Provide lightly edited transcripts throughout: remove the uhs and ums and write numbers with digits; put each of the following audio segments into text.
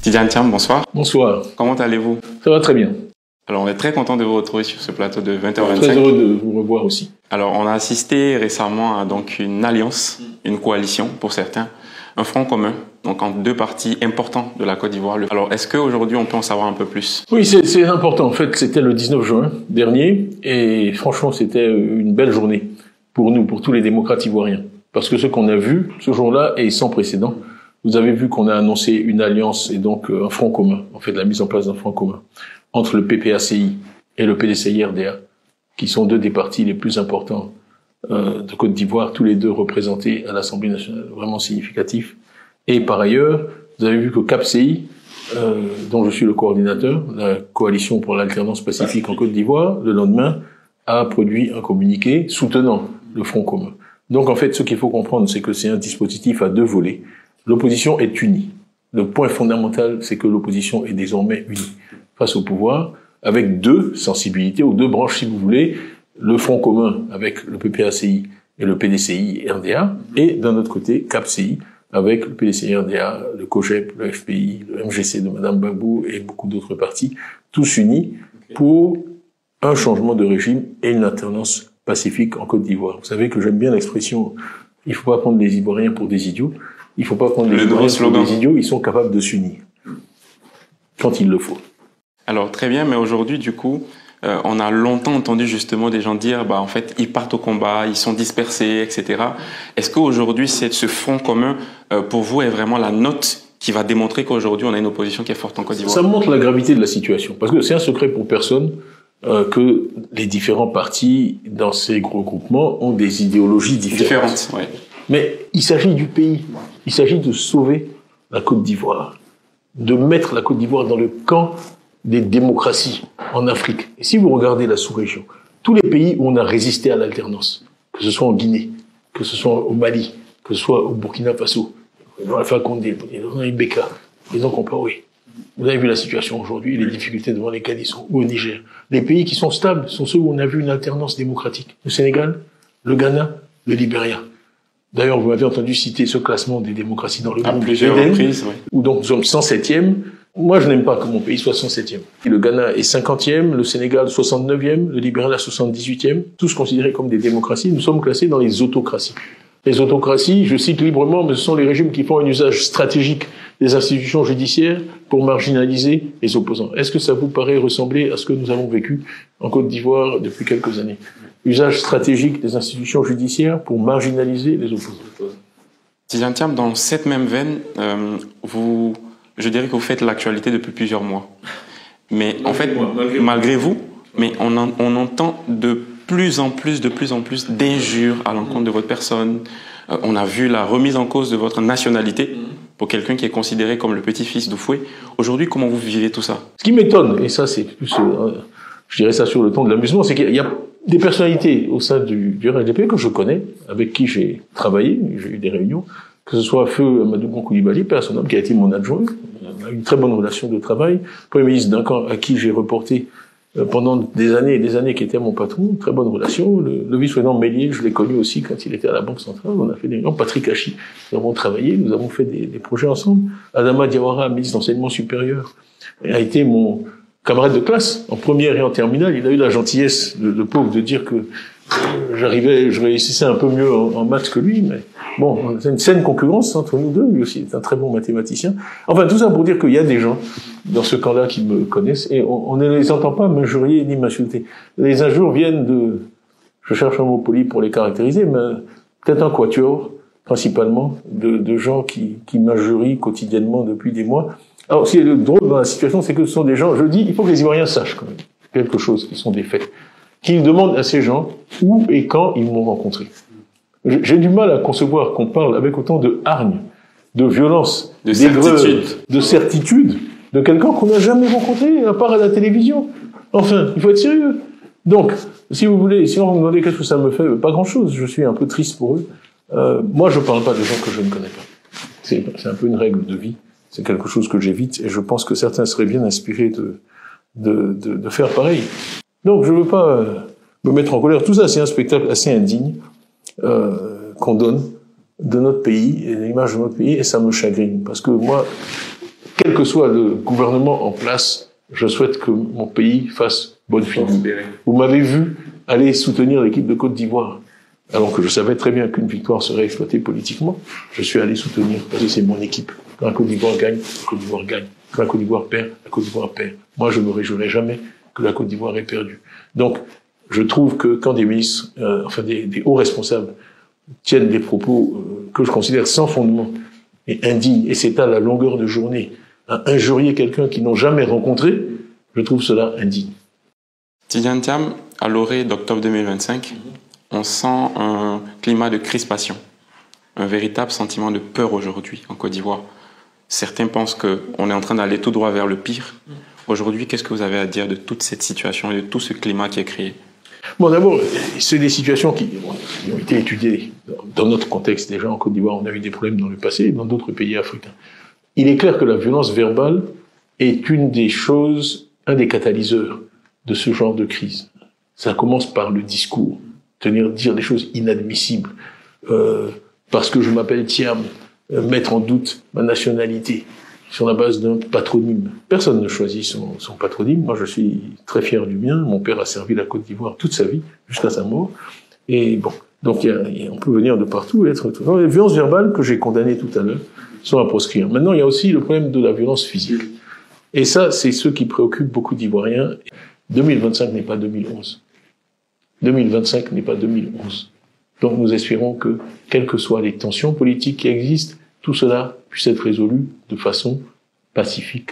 Tidiane Thiam, bonsoir. Bonsoir. Comment allez-vous? Ça va très bien. Alors, on est très content de vous retrouver sur ce plateau de 20h25. Très heureux de vous revoir aussi. Alors, on a assisté récemment à une alliance, une coalition pour certains, un front commun, donc entre deux partis importants de la Côte d'Ivoire. Alors, est-ce qu'aujourd'hui, on peut en savoir un peu plus? Oui, c'est important. En fait, c'était le 19 juin dernier et franchement, c'était une belle journée pour nous, pour tous les démocrates ivoiriens. Parce que ce qu'on a vu ce jour-là est sans précédent. Vous avez vu qu'on a annoncé une alliance et donc un front commun, en fait, la mise en place d'un front commun entre le PPACI et le PDCI-RDA, qui sont deux des partis les plus importants de Côte d'Ivoire, tous les deux représentés à l'Assemblée nationale, vraiment significatifs. Et par ailleurs, vous avez vu que CAPCI, dont je suis le coordinateur, la Coalition pour l'alternance pacifique en Côte d'Ivoire, le lendemain, a produit un communiqué soutenant le front commun. Donc en fait, ce qu'il faut comprendre, c'est que c'est un dispositif à deux volets. L'opposition est unie. Le point fondamental, c'est que l'opposition est désormais unie face au pouvoir, avec deux sensibilités, ou deux branches si vous voulez, le front commun avec le PPACI et le PDCI-RDA, et d'un autre côté, CAPCI, avec le PDCI-RDA, le COGEP, le FPI, le MGC de Madame Gbagbo et beaucoup d'autres partis, tous unis pour un changement de régime et une alternance pacifique en Côte d'Ivoire. Vous savez que j'aime bien l'expression « il faut pas prendre les Ivoiriens pour des idiots ». Il faut pas prendre les Ivoiriens pour des idiots, ils sont capables de s'unir quand il le faut. Alors très bien, mais aujourd'hui du coup, on a longtemps entendu justement des gens dire en fait ils partent au combat, ils sont dispersés, etc. Est-ce qu'aujourd'hui ce front commun pour vous est vraiment la note qui va démontrer qu'aujourd'hui on a une opposition qui est forte en Côte d'Ivoire? Ça montre la gravité de la situation, parce que c'est un secret pour personne que les différents partis dans ces regroupements ont des idéologies différentes. Ouais. Mais il s'agit du pays, il s'agit de sauver la Côte d'Ivoire, de mettre la Côte d'Ivoire dans le camp des démocraties en Afrique. Et si vous regardez la sous-région, tous les pays où on a résisté à l'alternance, que ce soit en Guinée, que ce soit au Mali, que ce soit au Burkina Faso, dans Alpha Condé, dans Ibeka, et donc Compaoré. Vous avez vu la situation aujourd'hui, les difficultés devant lesquelles ils sont, ou au Niger. Les pays qui sont stables sont ceux où on a vu une alternance démocratique. Le Sénégal, le Ghana, le Libéria. D'ailleurs, vous m'avez entendu citer ce classement des démocraties dans le monde. À plusieurs reprises, oui. Où donc nous sommes 107e. Moi, je n'aime pas que mon pays soit 107e. Le Ghana est 50e, le Sénégal 69e, le Libéria 78e. Tous considérés comme des démocraties. Nous sommes classés dans les autocraties. Les autocraties, je cite librement, mais ce sont les régimes qui font un usage stratégique des institutions judiciaires pour marginaliser les opposants. Est-ce que ça vous paraît ressembler à ce que nous avons vécu en Côte d'Ivoire depuis quelques années? Usage stratégique des institutions judiciaires pour marginaliser les opposants. Tidiane Thiam, dans cette même veine, je dirais que vous faites l'actualité depuis plusieurs mois. Mais en fait, malgré vous, mais on entend de plus en plus d'injures à l'encontre de votre personne. On a vu la remise en cause de votre nationalité pour quelqu'un qui est considéré comme le petit-fils d'Oufoué. Aujourd'hui, comment vous vivez tout ça? Ce qui m'étonne, et ça c'est plus, je dirais ça sur le ton de l'amusement, c'est qu'il y a des personnalités au sein du RNDP que je connais, avec qui j'ai travaillé, j'ai eu des réunions, que ce soit Feu Amadou Koulibaly, personnel qui a été mon adjoint, on a eu une très bonne relation de travail, Premier ministre Duncan à qui j'ai reporté pendant des années et des années, qui était mon patron, très bonne relation. Le vice-président Mélier, je l'ai connu aussi quand il était à la Banque centrale, on a fait des réunions. Patrick Hachi, nous avons travaillé, nous avons fait des projets ensemble. Adama Diawara, ministre d'enseignement supérieur, a été mon camarade de classe, en première et en terminale. Il a eu la gentillesse, le pauvre, de dire que je réussissais un peu mieux en maths que lui, mais bon, c'est une saine concurrence entre nous deux. Lui aussi est un très bon mathématicien. Enfin, tout ça pour dire qu'il y a des gens dans ce camp-là qui me connaissent, et on ne les entend pas m'injurier ni m'insulter. Les injures viennent de, je cherche un mot poli pour les caractériser, mais peut-être un quatuor, principalement, de gens qui m'injurient quotidiennement depuis des mois. Alors, ce qui est drôle dans la situation, c'est que ce sont des gens, je dis, il faut que les Ivoiriens sachent quand même quelque chose, qui sont des faits, qu'ils demandent à ces gens où et quand ils m'ont rencontré. J'ai du mal à concevoir qu'on parle avec autant de hargne, de violence, de certitude, de quelqu'un qu'on n'a jamais rencontré, à part à la télévision. Enfin, il faut être sérieux. Donc, si vous voulez, si on me demandait qu'est-ce que ça me fait, pas grand-chose, je suis un peu triste pour eux. Moi, je parle pas de gens que je ne connais pas. C'est un peu une règle de vie. C'est quelque chose que j'évite, et je pense que certains seraient bien inspirés de faire pareil. Donc, je veux pas me mettre en colère. Tout ça, c'est un spectacle assez indigne qu'on donne de notre pays, et l'image de notre pays, et ça me chagrine. Parce que moi, quel que soit le gouvernement en place, je souhaite que mon pays fasse bonne figure. Vous m'avez vu aller soutenir l'équipe de Côte d'Ivoire, alors que je savais très bien qu'une victoire serait exploitée politiquement. Je suis allé soutenir, parce que c'est mon équipe. Quand la Côte d'Ivoire gagne, la Côte d'Ivoire gagne. Quand la Côte d'Ivoire perd, la Côte d'Ivoire perd. Moi, je ne me réjouirai jamais que la Côte d'Ivoire ait perdu. Donc, je trouve que quand des ministres, des hauts responsables tiennent des propos que je considère sans fondement et indignes, et c'est à la longueur de journée à injurier quelqu'un qu'ils n'ont jamais rencontré, je trouve cela indigne. Tidjane Thiam, à l'orée d'octobre 2025, on sent un climat de crispation, un véritable sentiment de peur aujourd'hui en Côte d'Ivoire. Certains pensent qu'on est en train d'aller tout droit vers le pire. Aujourd'hui, qu'est-ce que vous avez à dire de toute cette situation et de tout ce climat qui est créé? Bon, d'abord, c'est des situations qui ont été étudiées dans notre contexte. Déjà, en Côte d'Ivoire, on a eu des problèmes dans le passé et dans d'autres pays africains. Il est clair que la violence verbale est une des choses, un des catalyseurs de ce genre de crise. Ça commence par le discours, dire des choses inadmissibles. Parce que je m'appelle Thiam, mettre en doute ma nationalité sur la base d'un patronyme. Personne ne choisit son patronyme. Moi, je suis très fier du mien. Mon père a servi la Côte d'Ivoire toute sa vie, jusqu'à sa mort. Et bon, donc on peut venir de partout et être... Les violences verbales que j'ai condamnées tout à l'heure sont à proscrire. Maintenant, il y a aussi le problème de la violence physique. Et ça, c'est ce qui préoccupe beaucoup d'Ivoiriens. 2025 n'est pas 2011. 2025 n'est pas 2011. Donc nous espérons que, quelles que soient les tensions politiques qui existent, tout cela puisse être résolu de façon pacifique,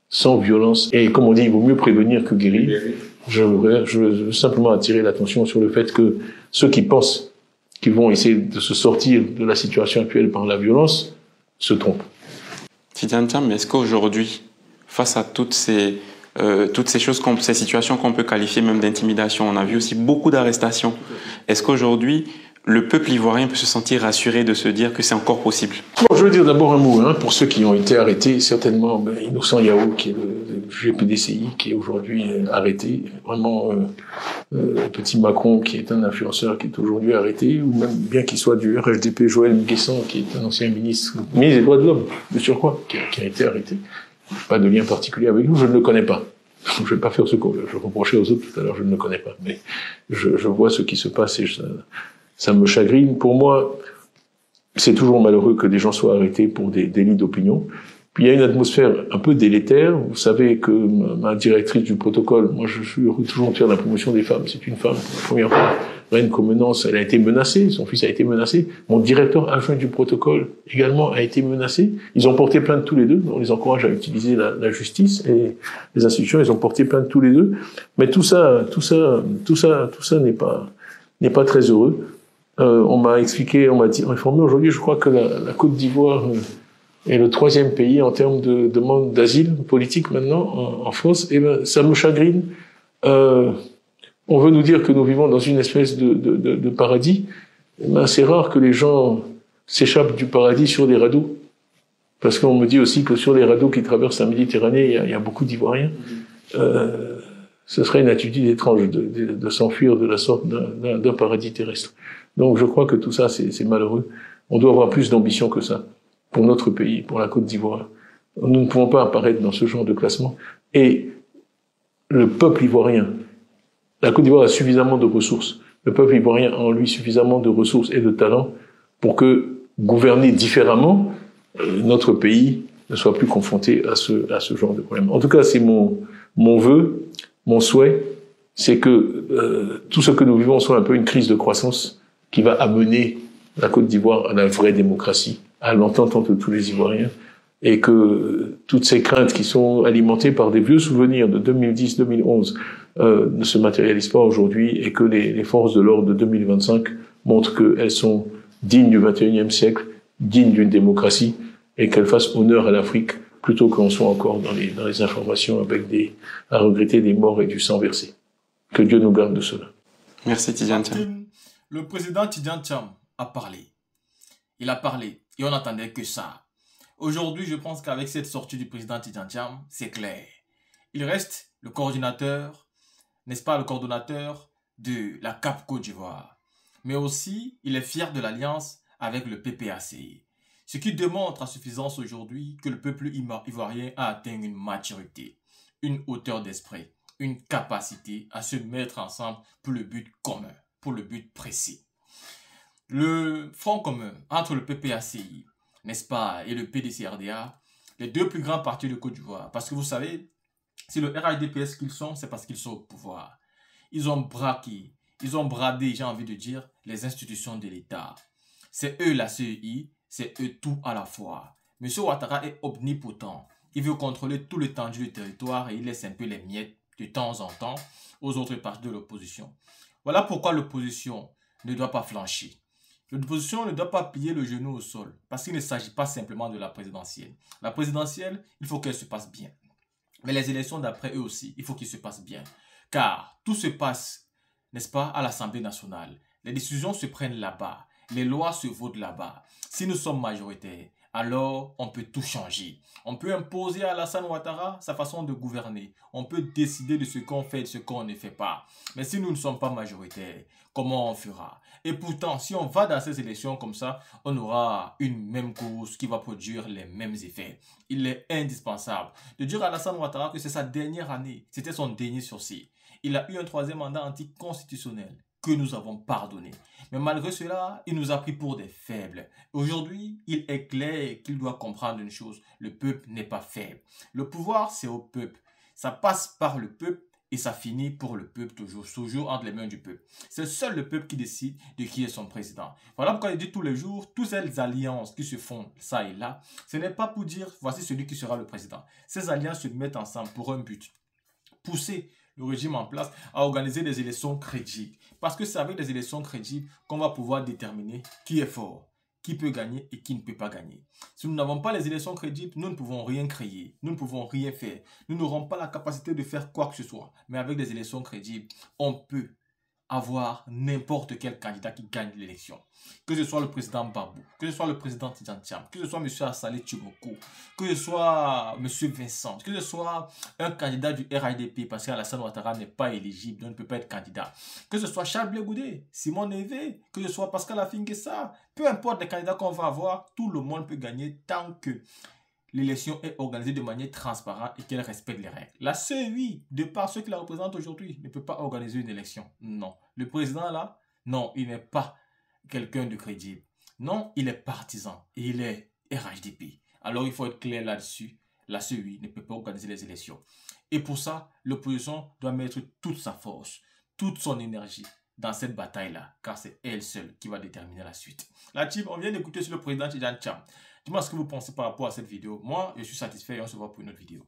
sans violence. Et comme on dit, il vaut mieux prévenir que guérir. Je veux simplement attirer l'attention sur le fait que ceux qui pensent qu'ils vont essayer de se sortir de la situation actuelle par la violence se trompent. Tidjane Thiam, mais est-ce qu'aujourd'hui, face à toutes ces choses, ces situations qu'on peut qualifier même d'intimidation, on a vu aussi beaucoup d'arrestations. Est-ce qu'aujourd'hui, le peuple ivoirien peut se sentir rassuré de se dire que c'est encore possible? Bon, je veux dire d'abord un mot pour ceux qui ont été arrêtés. Certainement, Innocent Yao, qui est le GPDCI, qui est aujourd'hui arrêté. Vraiment, Petit Macron, qui est un influenceur, qui est aujourd'hui arrêté. Ou même, bien qu'il soit du RHDP, Joël Nguessan, qui est un ancien ministre des droits de l'homme, de surcroît, qui a été arrêté. Pas de lien particulier avec nous, je ne le connais pas. Je ne vais pas faire ce que je reprochais aux autres tout à l'heure, je ne le connais pas. Mais je vois ce qui se passe et ça me chagrine. Pour moi, c'est toujours malheureux que des gens soient arrêtés pour des délits d'opinion. Puis il y a une atmosphère un peu délétère. Vous savez que ma directrice du protocole, moi je suis toujours en train de la promotion des femmes, c'est une femme, pour la première fois, Reine Comenance, elle a été menacée, son fils a été menacé. Mon directeur adjoint du protocole également a été menacé. Ils ont porté plainte tous les deux. On les encourage à utiliser la justice et les institutions, ils ont porté plainte tous les deux. Mais tout ça n'est pas très heureux. On m'a expliqué, on m'a informé aujourd'hui, je crois que la Côte d'Ivoire est le 3e pays en termes de demande d'asile politique maintenant en France. Et ça me chagrine. On veut nous dire que nous vivons dans une espèce de paradis. C'est rare que les gens s'échappent du paradis sur des radeaux. Parce qu'on me dit aussi que sur les radeaux qui traversent la Méditerranée, il y a beaucoup d'Ivoiriens. Ce serait une attitude étrange de s'enfuir de la sorte d'un paradis terrestre. Donc je crois que tout ça, c'est malheureux. On doit avoir plus d'ambition que ça pour notre pays, pour la Côte d'Ivoire. Nous ne pouvons pas apparaître dans ce genre de classement. Et le peuple ivoirien, la Côte d'Ivoire a suffisamment de ressources. Le peuple ivoirien a en lui suffisamment de ressources et de talents pour que, gouverner différemment, notre pays ne soit plus confronté à ce genre de problème. En tout cas, c'est mon vœu, mon souhait, c'est que tout ce que nous vivons soit un peu une crise de croissance qui va amener la Côte d'Ivoire à la vraie démocratie, à l'entente entre tous les Ivoiriens, et que toutes ces craintes qui sont alimentées par des vieux souvenirs de 2010-2011 ne se matérialisent pas aujourd'hui, et que les forces de l'ordre de 2025 montrent qu'elles sont dignes du XXIe siècle, dignes d'une démocratie, et qu'elles fassent honneur à l'Afrique, plutôt qu'on soit encore dans les informations avec à regretter des morts et du sang versé. Que Dieu nous garde de cela. Merci Tidjane Thiam. Le président Tidjane Thiam a parlé. Il a parlé et on n'attendait que ça. Aujourd'hui, je pense qu'avec cette sortie du président Tidjane Thiam, c'est clair. Il reste le coordinateur, n'est-ce pas, le coordonnateur de la CAP Côte d'Ivoire. Mais aussi, il est fier de l'alliance avec le PPAC. Ce qui démontre à suffisance aujourd'hui que le peuple ivoirien a atteint une maturité, une hauteur d'esprit, une capacité à se mettre ensemble pour le but commun, pour le but précis. Le front commun entre le PPACI, n'est-ce pas, et le PDCRDA, les deux plus grands partis de Côte d'Ivoire, parce que vous savez, si le RHDP est ce qu'ils sont, c'est parce qu'ils sont au pouvoir. Ils ont braqué, ils ont bradé, j'ai envie de dire, les institutions de l'État. C'est eux la CEI, c'est eux tout à la fois. Monsieur Ouattara est omnipotent. Il veut contrôler tout l'étendue du territoire et il laisse un peu les miettes de temps en temps aux autres partis de l'opposition. Voilà pourquoi l'opposition ne doit pas flancher. L'opposition ne doit pas plier le genou au sol parce qu'il ne s'agit pas simplement de la présidentielle. La présidentielle, il faut qu'elle se passe bien. Mais les élections d'après eux aussi, il faut qu'ils se passent bien. Car tout se passe, n'est-ce pas, à l'Assemblée nationale. Les décisions se prennent là-bas. Les lois se votent là-bas. Si nous sommes majoritaires, alors on peut tout changer. On peut imposer à Alassane Ouattara sa façon de gouverner. On peut décider de ce qu'on fait et de ce qu'on ne fait pas. Mais si nous ne sommes pas majoritaires, comment on fera? Et pourtant, si on va dans ces élections comme ça, on aura une même course qui va produire les mêmes effets. Il est indispensable de dire à Alassane Ouattara que c'est sa dernière année. C'était son dernier sursis. Il a eu un troisième mandat anticonstitutionnel que nous avons pardonné. Mais malgré cela, il nous a pris pour des faibles. Aujourd'hui, il est clair qu'il doit comprendre une chose. Le peuple n'est pas faible. Le pouvoir, c'est au peuple. Ça passe par le peuple et ça finit pour le peuple toujours entre les mains du peuple. C'est seul le peuple qui décide de qui est son président. Voilà pourquoi il dit tous les jours, toutes ces alliances qui se font ça et là, ce n'est pas pour dire voici celui qui sera le président. Ces alliances se mettent ensemble pour un but. Pousser le régime en place à organiser des élections crédibles. Parce que c'est avec des élections crédibles qu'on va pouvoir déterminer qui est fort, qui peut gagner et qui ne peut pas gagner. Si nous n'avons pas les élections crédibles, nous ne pouvons rien créer, nous ne pouvons rien faire. Nous n'aurons pas la capacité de faire quoi que ce soit. Mais avec des élections crédibles, on peut avoir n'importe quel candidat qui gagne l'élection. Que ce soit le président Babou, que ce soit le président Tidjane Thiam, que ce soit M. Assalé Tchiboko, que ce soit M. Vincent, que ce soit un candidat du RHDP, parce qu'Alassane Ouattara n'est pas éligible, donc ne peut pas être candidat. Que ce soit Charles Blé Goudé, Simon Névé, que ce soit Pascal Afingessa, peu importe les candidats qu'on va avoir, tout le monde peut gagner tant que l'élection est organisée de manière transparente et qu'elle respecte les règles. La CEI, de par ceux qui la représentent aujourd'hui, ne peut pas organiser une élection. Non. Le président là, non, il n'est pas quelqu'un de crédible. Non, il est partisan et il est RHDP. Alors il faut être clair là-dessus. La CEI ne peut pas organiser les élections. Et pour ça, l'opposition doit mettre toute sa force, toute son énergie dans cette bataille-là, car c'est elle seule qui va déterminer la suite. La team, on vient d'écouter sur le président Tidjane Thiam. Dis-moi ce que vous pensez par rapport à cette vidéo. Moi, je suis satisfait et on se voit pour une autre vidéo.